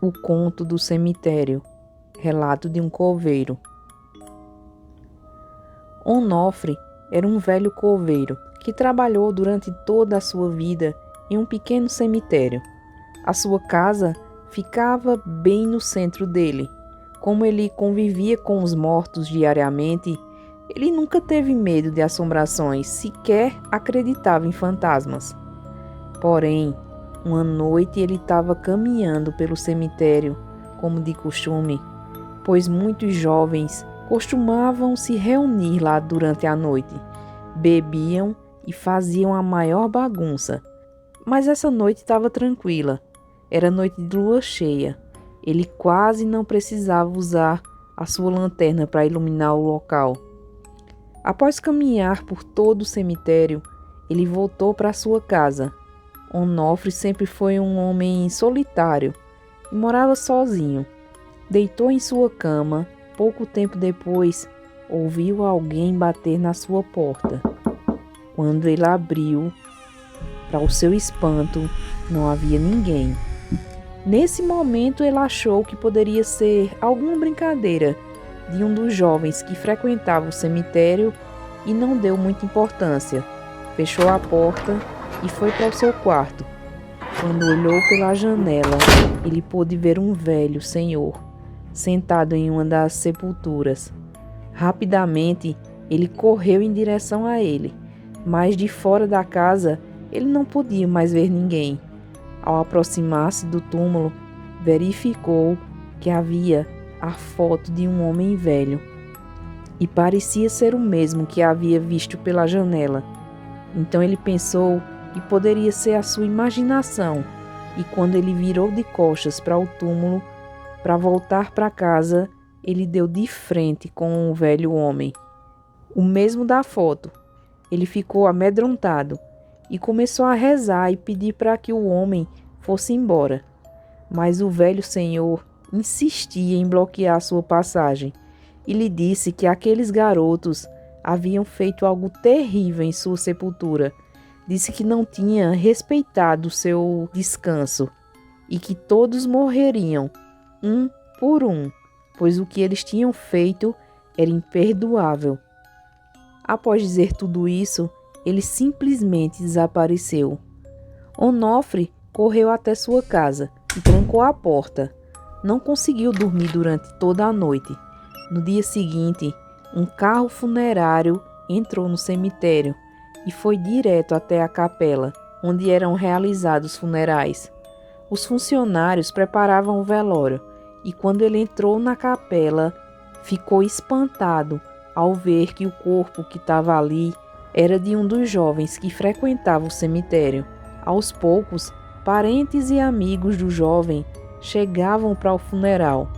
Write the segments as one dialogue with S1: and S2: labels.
S1: O conto do cemitério. Relato de um coveiro. Onofre era um velho coveiro que trabalhou durante toda a sua vida em um pequeno cemitério. A sua casa ficava bem no centro dele. Como ele convivia com os mortos diariamente, ele nunca teve medo de assombrações, sequer acreditava em fantasmas. Porém, uma noite ele estava caminhando pelo cemitério, como de costume, pois muitos jovens costumavam se reunir lá durante a noite, bebiam e faziam a maior bagunça. Mas essa noite estava tranquila, era noite de lua cheia. Ele quase não precisava usar a sua lanterna para iluminar o local. Após caminhar por todo o cemitério, ele voltou para sua casa. Onofre sempre foi um homem solitário e morava sozinho. Deitou em sua cama. Pouco tempo depois, ouviu alguém bater na sua porta. Quando ele abriu, para o seu espanto, não havia ninguém. Nesse momento, ele achou que poderia ser alguma brincadeira de um dos jovens que frequentava o cemitério e não deu muita importância. Fechou a porta e foi para o seu quarto. Quando olhou pela janela, ele pôde ver um velho senhor sentado em uma das sepulturas. Rapidamente, ele correu em direção a ele, mas de fora da casa, ele não podia mais ver ninguém. Ao aproximar-se do túmulo, verificou que havia a foto de um homem velho e parecia ser o mesmo que havia visto pela janela. Então ele pensou que poderia ser a sua imaginação, e quando ele virou de costas para o túmulo para voltar para casa, ele deu de frente com o velho homem, o mesmo da foto. Ele ficou amedrontado e começou a rezar e pedir para que o homem fosse embora. Mas o velho senhor insistia em bloquear sua passagem e lhe disse que aqueles garotos haviam feito algo terrível em sua sepultura. Disse que não tinha respeitado seu descanso e que todos morreriam, um por um, pois o que eles tinham feito era imperdoável. Após dizer tudo isso, ele simplesmente desapareceu. Onofre correu até sua casa e trancou a porta. Não conseguiu dormir durante toda a noite. No dia seguinte, um carro funerário entrou no cemitério e foi direto até a capela, onde eram realizados os funerais. Os funcionários preparavam o velório e quando ele entrou na capela, ficou espantado ao ver que o corpo que estava ali era de um dos jovens que frequentava o cemitério. Aos poucos, parentes e amigos do jovem chegavam para o funeral.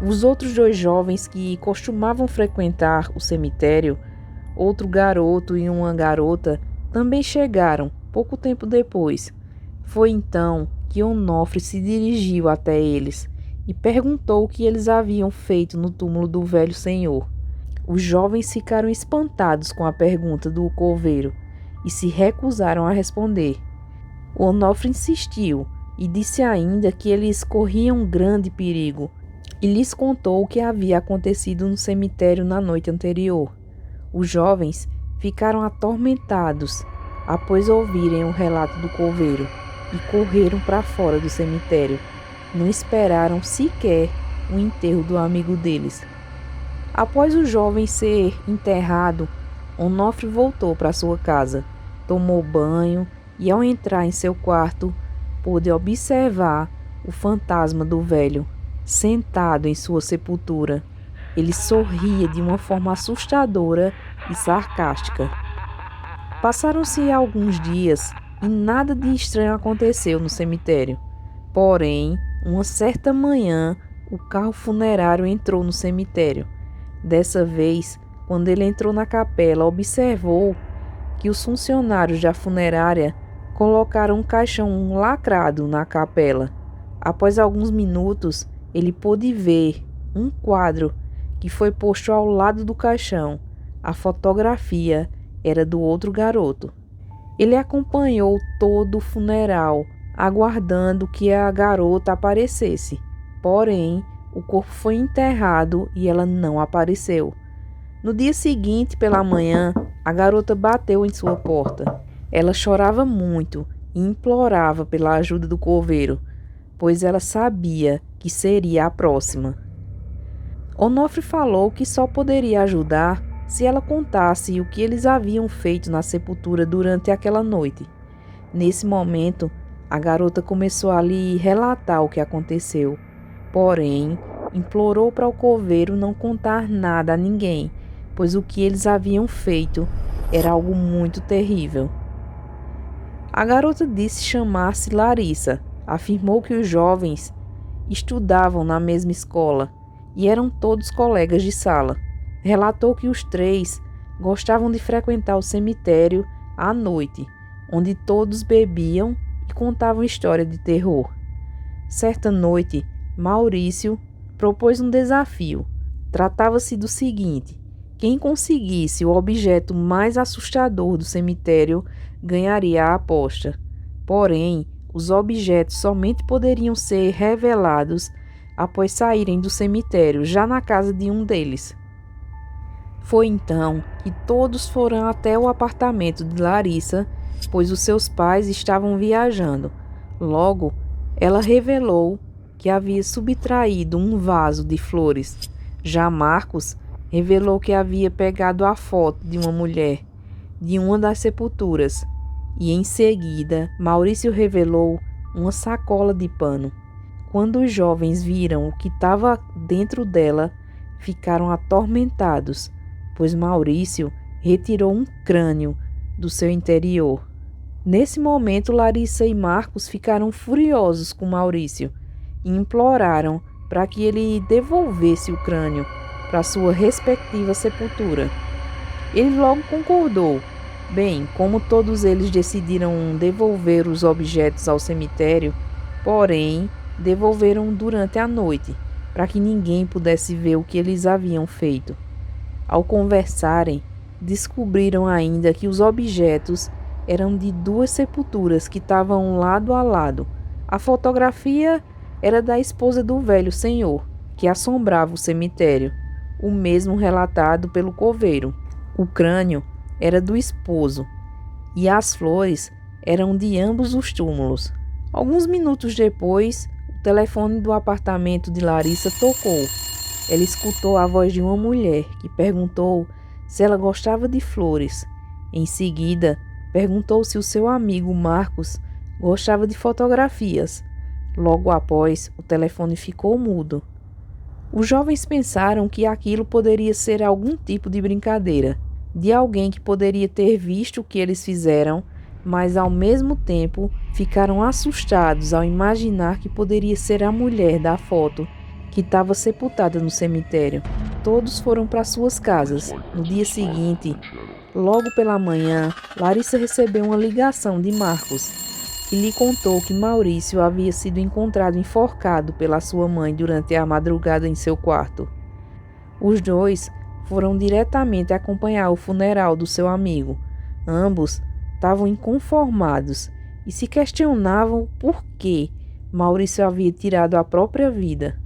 S1: Os outros dois jovens que costumavam frequentar o cemitério, outro garoto e uma garota, também chegaram pouco tempo depois. Foi então que Onofre se dirigiu até eles e perguntou o que eles haviam feito no túmulo do velho senhor. Os jovens ficaram espantados com a pergunta do coveiro e se recusaram a responder. Onofre insistiu e disse ainda que eles corriam um grande perigo e lhes contou o que havia acontecido no cemitério na noite anterior. Os jovens ficaram atormentados após ouvirem o relato do coveiro e correram para fora do cemitério. Não esperaram sequer o enterro do amigo deles. Após o jovem ser enterrado, Onofre voltou para sua casa, tomou banho e, ao entrar em seu quarto, pôde observar o fantasma do velho sentado em sua sepultura. Ele sorria de uma forma assustadora e sarcástica. Passaram-se alguns dias e nada de estranho aconteceu no cemitério. Porém, uma certa manhã, o carro funerário entrou no cemitério. Dessa vez, quando ele entrou na capela, observou que os funcionários da funerária colocaram um caixão lacrado na capela. Após alguns minutos, ele pôde ver um quadro que foi posto ao lado do caixão. A fotografia era do outro garoto. Ele acompanhou todo o funeral, aguardando que a garota aparecesse. Porém, o corpo foi enterrado e ela não apareceu. No dia seguinte, pela manhã, a garota bateu em sua porta. Ela chorava muito e implorava pela ajuda do coveiro, pois ela sabia que seria a próxima. Onofre falou que só poderia ajudar se ela contasse o que eles haviam feito na sepultura durante aquela noite. Nesse momento, a garota começou a lhe relatar o que aconteceu, porém, implorou para o coveiro não contar nada a ninguém, pois o que eles haviam feito era algo muito terrível. A garota disse chamar-se Larissa, afirmou que os jovens estudavam na mesma escola e eram todos colegas de sala. Relatou que os três gostavam de frequentar o cemitério à noite, onde todos bebiam e contavam histórias de terror. Certa noite, Maurício propôs um desafio. Tratava-se do seguinte: quem conseguisse o objeto mais assustador do cemitério ganharia a aposta. Porém, os objetos somente poderiam ser revelados após saírem do cemitério, já na casa de um deles. Foi então que todos foram até o apartamento de Larissa, pois os seus pais estavam viajando. Logo, ela revelou que havia subtraído um vaso de flores. Já Marcos revelou que havia pegado a foto de uma mulher de uma das sepulturas. E em seguida, Maurício revelou uma sacola de pano. Quando os jovens viram o que estava dentro dela, ficaram atormentados, pois Maurício retirou um crânio do seu interior. Nesse momento, Larissa e Marcos ficaram furiosos com Maurício e imploraram para que ele devolvesse o crânio para sua respectiva sepultura. Ele logo concordou. Bem, como todos eles decidiram devolver os objetos ao cemitério, porém, devolveram durante a noite, para que ninguém pudesse ver o que eles haviam feito. Ao conversarem, descobriram ainda que os objetos eram de duas sepulturas que estavam lado a lado. A fotografia era da esposa do velho senhor, que assombrava o cemitério, o mesmo relatado pelo coveiro. O crânio era do esposo e as flores eram de ambos os túmulos. Alguns minutos depois, o telefone do apartamento de Larissa tocou. Ela escutou a voz de uma mulher que perguntou se ela gostava de flores. Em seguida, perguntou se o seu amigo Marcos gostava de fotografias. Logo após, o telefone ficou mudo. Os jovens pensaram que aquilo poderia ser algum tipo de brincadeira, de alguém que poderia ter visto o que eles fizeram, mas ao mesmo tempo ficaram assustados ao imaginar que poderia ser a mulher da foto que estava sepultada no cemitério. Todos foram para suas casas. No dia seguinte, logo pela manhã, Larissa recebeu uma ligação de Marcos, que lhe contou que Maurício havia sido encontrado enforcado pela sua mãe durante a madrugada em seu quarto. Os dois foram diretamente acompanhar o funeral do seu amigo. Ambos estavam inconformados e se questionavam por que Maurício havia tirado a própria vida.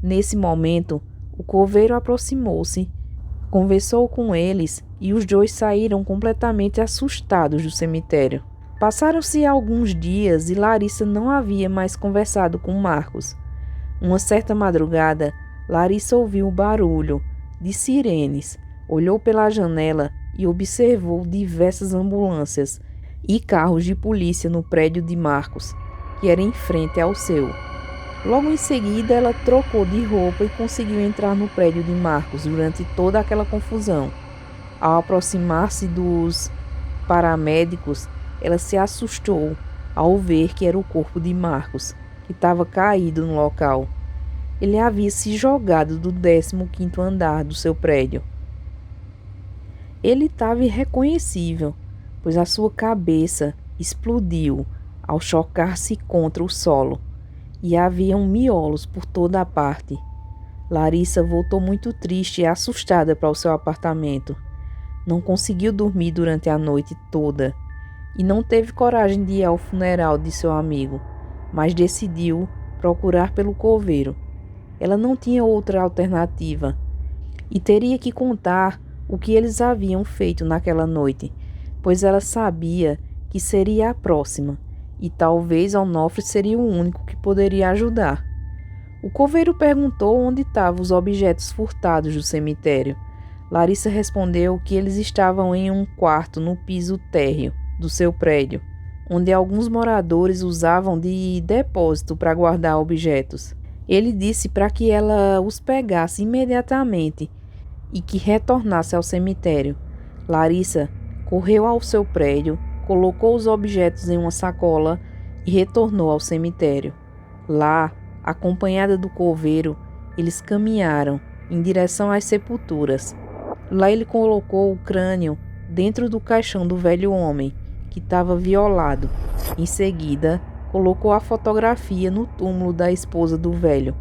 S1: Nesse momento, o coveiro aproximou-se, conversou com eles e os dois saíram completamente assustados do cemitério. Passaram-se alguns dias e Larissa não havia mais conversado com Marcos. Uma certa madrugada, Larissa ouviu o barulho de sirenes, olhou pela janela e observou diversas ambulâncias e carros de polícia no prédio de Marcos, que era em frente ao seu. Logo em seguida, ela trocou de roupa e conseguiu entrar no prédio de Marcos durante toda aquela confusão. Ao aproximar-se dos paramédicos, ela se assustou ao ver que era o corpo de Marcos, que estava caído no local. Ele havia se jogado do 15º andar do seu prédio. Ele estava irreconhecível, pois a sua cabeça explodiu ao chocar-se contra o solo, e haviam miolos por toda a parte. Larissa voltou muito triste e assustada para o seu apartamento. Não conseguiu dormir durante a noite toda e não teve coragem de ir ao funeral de seu amigo, mas decidiu procurar pelo coveiro. Ela não tinha outra alternativa e teria que contar o que eles haviam feito naquela noite, pois ela sabia que seria a próxima e talvez Onofre seria o único que poderia ajudar. O coveiro perguntou onde estavam os objetos furtados do cemitério. Larissa respondeu que eles estavam em um quarto no piso térreo do seu prédio, onde alguns moradores usavam de depósito para guardar objetos. Ele disse para que ela os pegasse imediatamente e que retornasse ao cemitério. Larissa correu ao seu prédio, colocou os objetos em uma sacola e retornou ao cemitério. Lá, acompanhada do coveiro, eles caminharam em direção às sepulturas. Lá ele colocou o crânio dentro do caixão do velho homem, que estava violado. Em seguida, colocou a fotografia no túmulo da esposa do velho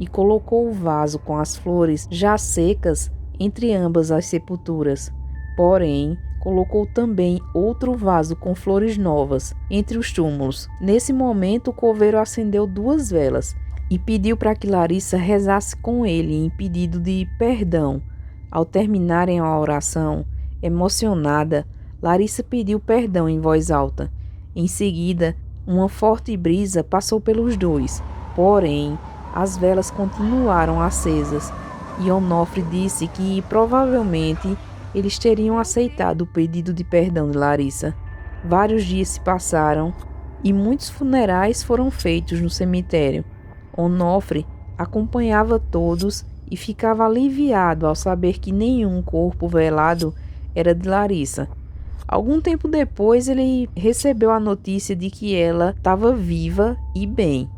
S1: e colocou o vaso com as flores já secas entre ambas as sepulturas. Porém, colocou também outro vaso com flores novas entre os túmulos. Nesse momento, o coveiro acendeu 2 velas e pediu para que Larissa rezasse com ele em pedido de perdão. Ao terminarem a oração, emocionada, Larissa pediu perdão em voz alta. Em seguida, uma forte brisa passou pelos dois, porém, as velas continuaram acesas e Onofre disse que provavelmente eles teriam aceitado o pedido de perdão de Larissa. Vários dias se passaram e muitos funerais foram feitos no cemitério. Onofre acompanhava todos e ficava aliviado ao saber que nenhum corpo velado era de Larissa. Algum tempo depois, ele recebeu a notícia de que ela estava viva e bem.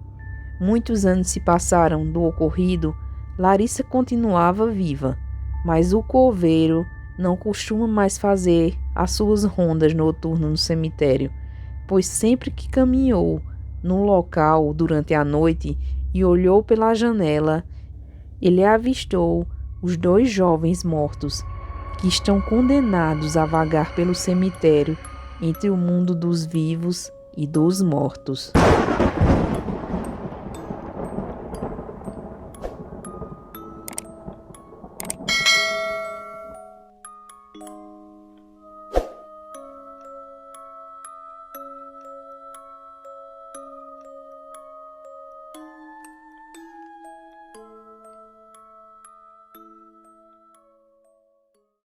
S1: Muitos anos se passaram do ocorrido. Larissa continuava viva, mas o coveiro não costuma mais fazer as suas rondas noturnas no cemitério, pois sempre que caminhou no local durante a noite e olhou pela janela, ele avistou os 2 jovens mortos, que estão condenados a vagar pelo cemitério entre o mundo dos vivos e dos mortos.